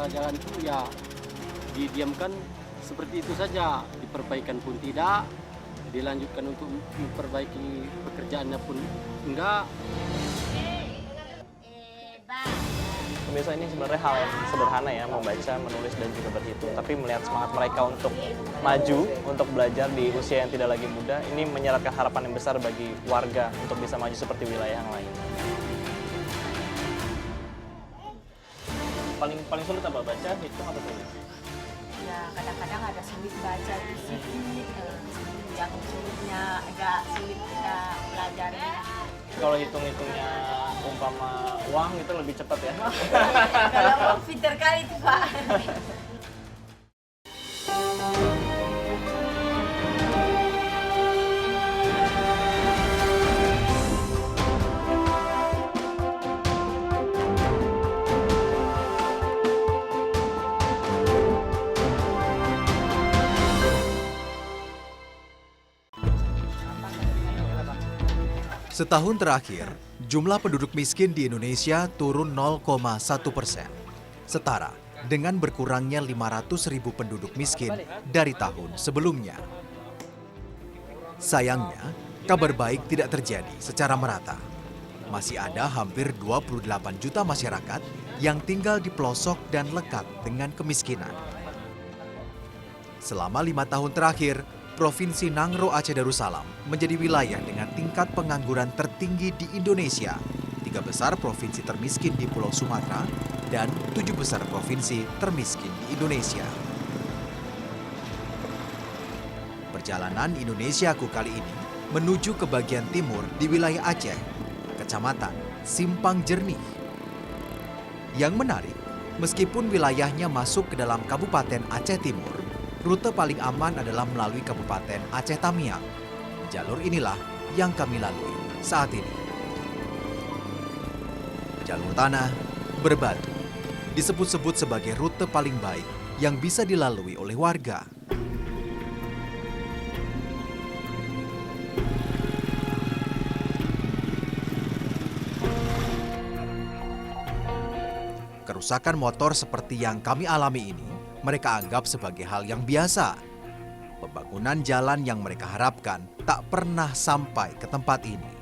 masalah jalan itu ya didiamkan seperti itu saja, diperbaikan pun tidak, dilanjutkan untuk memperbaiki pekerjaannya pun enggak. Pemirsa, ini sebenarnya hal yang sederhana ya, membaca, menulis, dan juga berhitung. Tapi melihat semangat mereka untuk maju, untuk belajar di usia yang tidak lagi muda, ini menyeratkan harapan yang besar bagi warga untuk bisa maju seperti wilayah yang lain. Paling sulit apa, baca, hitung, atau tulis? Ya, kadang-kadang ada sulit baca sedikit, yang sulitnya agak sulit kita pelajari. Kalau hitung-hitungnya umpama uang itu lebih cepat ya? Kalau pinter kali itu Pak. Setahun terakhir, jumlah penduduk miskin di Indonesia turun 0,1%, setara dengan berkurangnya 500.000 penduduk miskin dari tahun sebelumnya. Sayangnya, kabar baik tidak terjadi secara merata. Masih ada hampir 28 juta masyarakat yang tinggal di pelosok dan lekat dengan kemiskinan. Selama 5 tahun terakhir, Provinsi Nangro Aceh Darussalam menjadi wilayah dengan tingkat pengangguran tertinggi di Indonesia, 3 besar provinsi termiskin di Pulau Sumatera, dan 7 besar provinsi termiskin di Indonesia. Perjalanan Indonesiaku kali ini menuju ke bagian timur di wilayah Aceh, Kecamatan Simpang Jernih. Yang menarik, meskipun wilayahnya masuk ke dalam Kabupaten Aceh Timur, rute paling aman adalah melalui Kabupaten Aceh Tamiang. Jalur inilah yang kami lalui saat ini. Jalur tanah berbatu disebut-sebut sebagai rute paling baik yang bisa dilalui oleh warga. Kerusakan motor seperti yang kami alami ini mereka anggap sebagai hal yang biasa. Pembangunan jalan yang mereka harapkan tak pernah sampai ke tempat ini.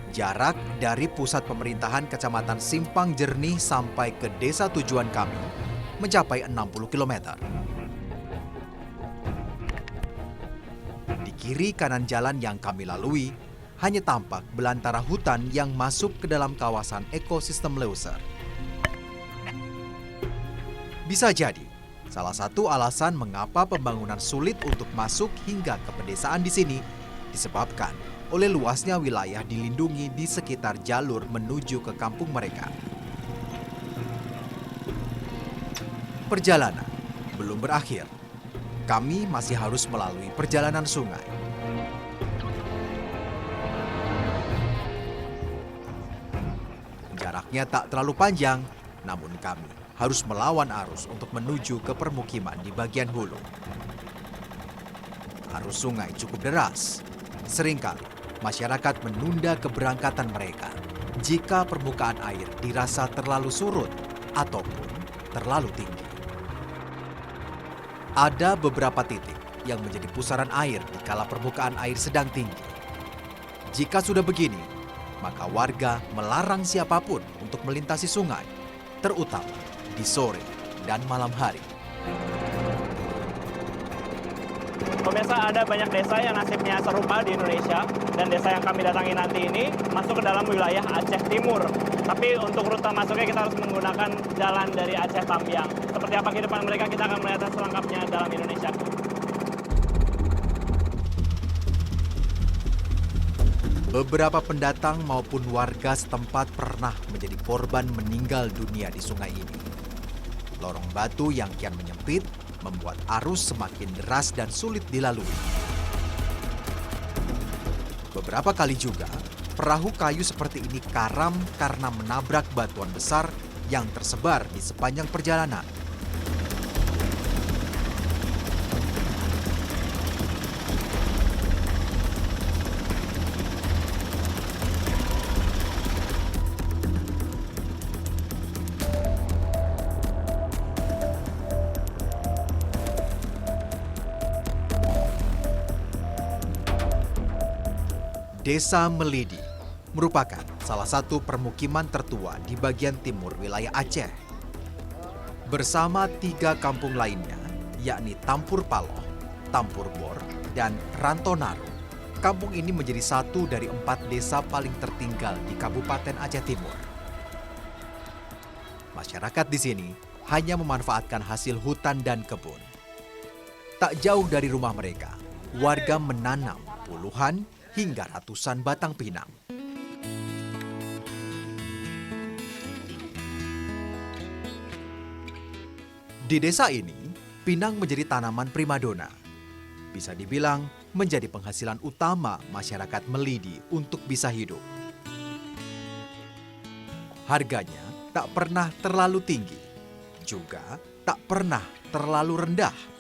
Jarak dari pusat pemerintahan Kecamatan Simpang Jernih sampai ke desa tujuan kami mencapai 60 km. Di kiri kanan jalan yang kami lalui, hanya tampak belantara hutan yang masuk ke dalam kawasan ekosistem Leuser. Bisa jadi, salah satu alasan mengapa pembangunan sulit untuk masuk hingga ke pedesaan di sini disebabkan oleh luasnya wilayah dilindungi di sekitar jalur menuju ke kampung mereka. Perjalanan belum berakhir. Kami masih harus melalui perjalanan sungai. Jaraknya tak terlalu panjang, namun kami harus melawan arus untuk menuju ke permukiman di bagian hulu. Arus sungai cukup deras. Seringkali masyarakat menunda keberangkatan mereka jika permukaan air dirasa terlalu surut ataupun terlalu tinggi. Ada beberapa titik yang menjadi pusaran air di kala permukaan air sedang tinggi. Jika sudah begini, maka warga melarang siapapun untuk melintasi sungai, terutama di sore dan malam hari. Pemirsa, ada banyak desa yang nasibnya serupa di Indonesia, dan desa yang kami datangi nanti ini masuk ke dalam wilayah Aceh Timur. Tapi untuk rute masuknya kita harus menggunakan jalan dari Aceh Tamiang. Seperti apa kehidupan mereka, kita akan melihat selengkapnya dalam Indonesia. Beberapa pendatang maupun warga setempat pernah menjadi korban meninggal dunia di sungai ini. Lorong batu yang kian menyempit membuat arus semakin deras dan sulit dilalui. Beberapa kali juga, perahu kayu seperti ini karam karena menabrak batuan besar yang tersebar di sepanjang perjalanan. Desa Melidi merupakan salah satu permukiman tertua di bagian timur wilayah Aceh. Bersama 3 kampung lainnya, yakni Tampur Paloh, Tampur Bor, dan Rantonaru, kampung ini menjadi satu dari 4 desa paling tertinggal di Kabupaten Aceh Timur. Masyarakat di sini hanya memanfaatkan hasil hutan dan kebun. Tak jauh dari rumah mereka, warga menanam puluhan hingga ratusan batang pinang. Di desa ini, pinang menjadi tanaman primadona. Bisa dibilang menjadi penghasilan utama masyarakat Melidi untuk bisa hidup. Harganya tak pernah terlalu tinggi, juga tak pernah terlalu rendah.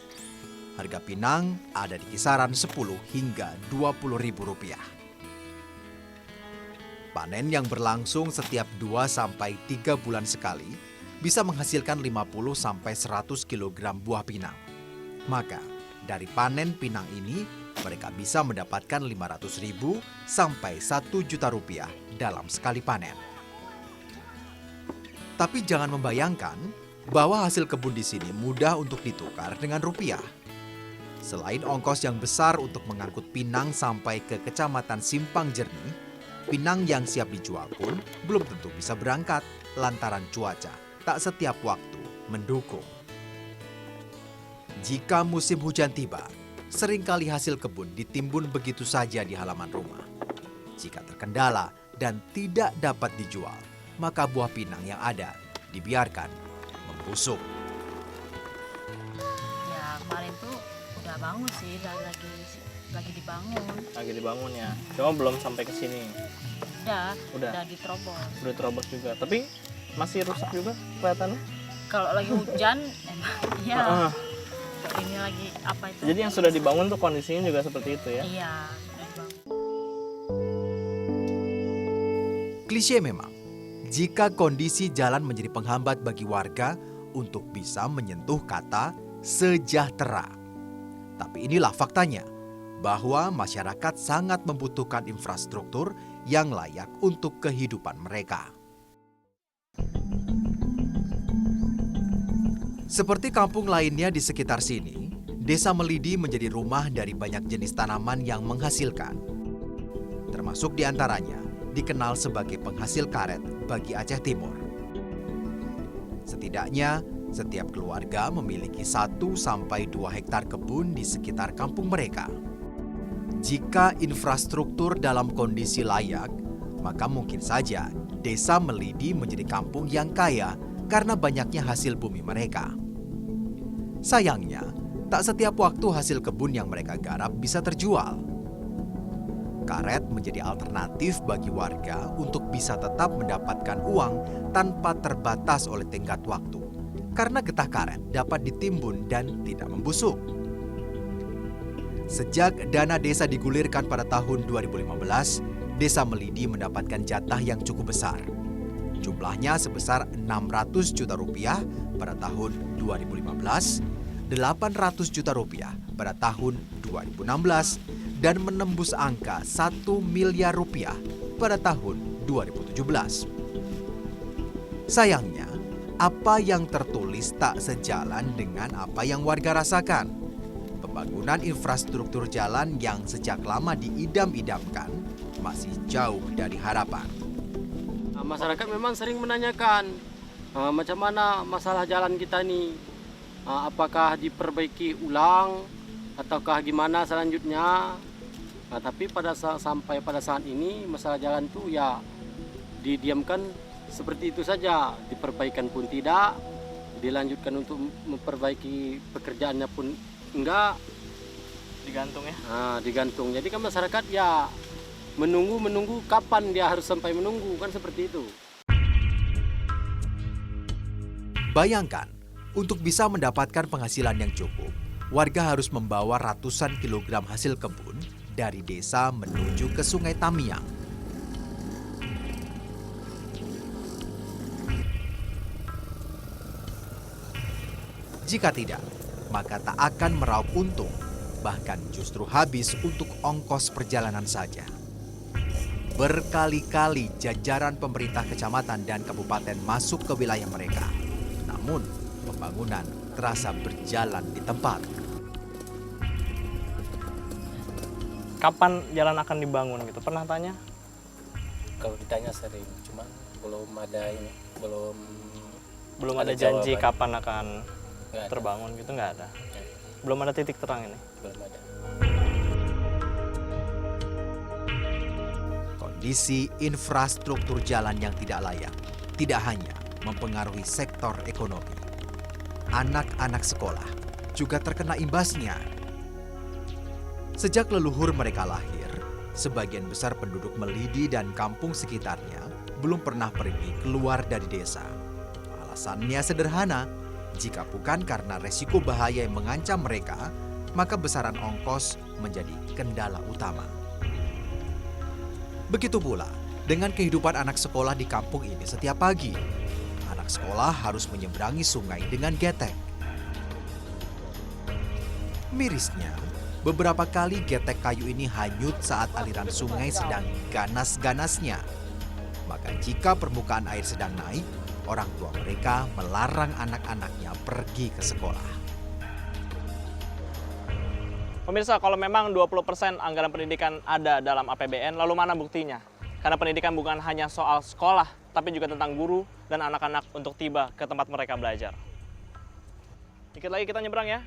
Harga pinang ada di kisaran 10 hingga 20 ribu rupiah. Panen yang berlangsung setiap 2-3 bulan sekali bisa menghasilkan 50 sampai 100 kg buah pinang. Maka, dari panen pinang ini, mereka bisa mendapatkan 500 ribu sampai 1 juta rupiah dalam sekali panen. Tapi jangan membayangkan bahwa hasil kebun di sini mudah untuk ditukar dengan rupiah. Selain ongkos yang besar untuk mengangkut pinang sampai ke Kecamatan Simpang Jernih, pinang yang siap dijual pun belum tentu bisa berangkat lantaran cuaca tak setiap waktu mendukung. Jika musim hujan tiba, seringkali hasil kebun ditimbun begitu saja di halaman rumah. Jika terkendala dan tidak dapat dijual, maka buah pinang yang ada dibiarkan membusuk. Ya kemarin tuh udah bangun sih, lagi dibangun. Lagi dibangun ya. Cuma belum sampai ke sini. Udah diterobos. Udah terobos juga. Tapi masih rusak juga kelihatannya. Kalau lagi hujan emang iya. Ini lagi apa itu? Jadi yang sudah dibangun tuh kondisinya juga seperti itu ya. Iya, udah dibangun. Klise memang, jika kondisi jalan menjadi penghambat bagi warga untuk bisa menyentuh kata sejahtera. Tapi inilah faktanya, bahwa masyarakat sangat membutuhkan infrastruktur yang layak untuk kehidupan mereka. Seperti kampung lainnya di sekitar sini, Desa Melidi menjadi rumah dari banyak jenis tanaman yang menghasilkan. Termasuk diantaranya dikenal sebagai penghasil karet bagi Aceh Timur. Setidaknya, setiap keluarga memiliki 1-2 hektar kebun di sekitar kampung mereka. Jika infrastruktur dalam kondisi layak, maka mungkin saja Desa Melidi menjadi kampung yang kaya karena banyaknya hasil bumi mereka. Sayangnya, tak setiap waktu hasil kebun yang mereka garap bisa terjual. Karet menjadi alternatif bagi warga untuk bisa tetap mendapatkan uang tanpa terbatas oleh tenggat waktu. Karena getah karet dapat ditimbun dan tidak membusuk. Sejak dana desa digulirkan pada tahun 2015, Desa Melidi mendapatkan jatah yang cukup besar. Jumlahnya sebesar 600 juta rupiah pada tahun 2015, 800 juta rupiah pada tahun 2016, dan menembus angka 1 miliar rupiah pada tahun 2017. Sayangnya, apa yang tertulis tak sejalan dengan apa yang warga rasakan. Pembangunan infrastruktur jalan yang sejak lama diidam-idamkan masih jauh dari harapan. Masyarakat memang sering menanyakan macam mana masalah jalan kita ini, apakah diperbaiki ulang ataukah gimana selanjutnya. Tapi sampai pada saat ini masalah jalan itu ya didiamkan seperti itu saja, diperbaikan pun tidak, dilanjutkan untuk memperbaiki pekerjaannya pun enggak. Digantung ya? Digantung. Jadi kan masyarakat ya menunggu kapan dia harus sampai menunggu, kan seperti itu. Bayangkan, untuk bisa mendapatkan penghasilan yang cukup, warga harus membawa ratusan kilogram hasil kebun dari desa menuju ke Sungai Tamiang. Jika tidak, maka tak akan meraup untung, bahkan justru habis untuk ongkos perjalanan saja. Berkali-kali jajaran pemerintah kecamatan dan kabupaten masuk ke wilayah mereka. Namun, pembangunan terasa berjalan di tempat. Kapan jalan akan dibangun gitu? Pernah tanya? Kalau ditanya sering, cuman belum ada ini, Belum ada ada janji jawaban. kapan akan nggak ada. terbangun gitu, nggak ada. Belum ada titik terang ini. Belum ada. Kondisi infrastruktur jalan yang tidak layak tidak hanya mempengaruhi sektor ekonomi. Anak-anak sekolah juga terkena imbasnya. Sejak leluhur mereka lahir, sebagian besar penduduk Melidi dan kampung sekitarnya belum pernah pergi keluar dari desa. Alasannya sederhana, jika bukan karena resiko bahaya yang mengancam mereka, maka besaran ongkos menjadi kendala utama. Begitu pula dengan kehidupan anak sekolah di kampung ini setiap pagi. Anak sekolah harus menyeberangi sungai dengan getek. Mirisnya, beberapa kali getek kayu ini hanyut saat aliran sungai sedang ganas-ganasnya. Maka jika permukaan air sedang naik, orang tua mereka melarang anak-anaknya pergi ke sekolah. Pemirsa, kalau memang 20% anggaran pendidikan ada dalam APBN, lalu mana buktinya? Karena pendidikan bukan hanya soal sekolah, tapi juga tentang guru dan anak-anak untuk tiba ke tempat mereka belajar. Dikit lagi kita nyebrang ya.